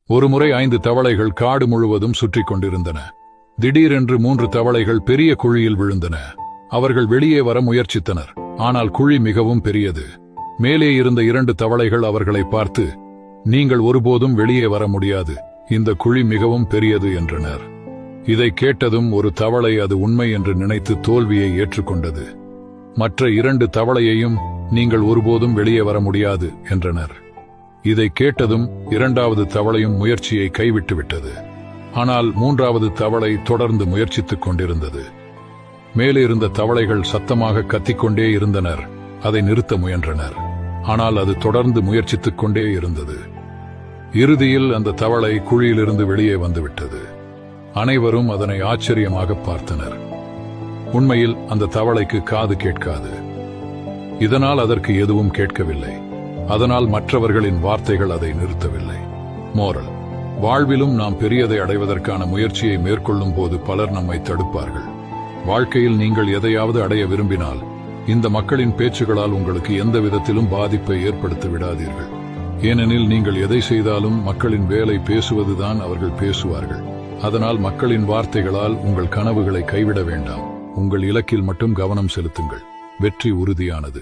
ஒருமுறை 5 தவளைகள் காடு முழுவதும் சுற்றிக் கொண்டிருந்தன. திடீரென்று 3 தவளைகள் பெரிய குழியில் விழுந்தன. அவர்கள் வெளியே வர முயற்சித்தனர். ஆனால் குழி மிகவும் பெரியது. மேலே இருந்த 2 தவளைகள் அவர்களை பார்த்து, நீங்கள் ஒருபோதும் வெளியே வர முடியாது, இந்த குழி மிகவும் பெரியது என்றனர். இதை கேட்டதும் ஒரு தவளை அது உண்மை என்று நினைத்து தோல்வியை ஏற்றுக்கொண்டது. மற்ற 2 தவளையையும் நீங்கள் ஒருபோதும் வெளியே வர முடியாது என்றனர். இதை கேட்டதும் 2வது தவளையும் முயற்சியை கைவிட்டுவிட்டது. ஆனால் 3வது தவளை தொடர்ந்து முயற்சித்துக் கொண்டிருந்தது. மேலே இருந்த தவளைகள் சத்தமாக கத்திக்கொண்டே இருந்தனர். அதை நிறுத்த முயன்றனர். ஆனால் அது தொடர்ந்து முயற்சித்துக் கொண்டே இருந்தது. இறுதியில் அந்த தவளை குழியிலிருந்து வெளியே வந்துவிட்டது. அனைவரும் அதனை ஆச்சரியமாக பார்த்தனர். உண்மையில் அந்த தவளைக்கு காது கேட்காது. இதனால் அதற்கு எதுவும் கேட்கவில்லை. அதனால் மற்றவர்களின் வார்த்தைகள் அதை நிறுத்தவில்லை. மோரல்: வாழ்விலும் நாம் பெரியதை அடைவதற்கான முயற்சியை மேற்கொள்ளும் போது பலர் நம்மை தடுப்பார்கள். வாழ்க்கையில் நீங்கள் எதையாவது அடைய விரும்பினால் இந்த மக்களின் பேச்சுகளால் உங்களுக்கு எந்த விதத்திலும் பாதிப்பை ஏற்படுத்த விடாதீர்கள். ஏனெனில் நீங்கள் எதை செய்தாலும் மக்களின் வேலை பேசுவதுதான் அவர்கள் பேசுவார்கள். அதனால் மக்களின் வார்த்தைகளால் உங்கள் கனவுகளை கைவிட வேண்டாம். உங்கள் இலக்கில் மட்டும் கவனம் செலுத்துங்கள். வெற்றி உறுதியானது.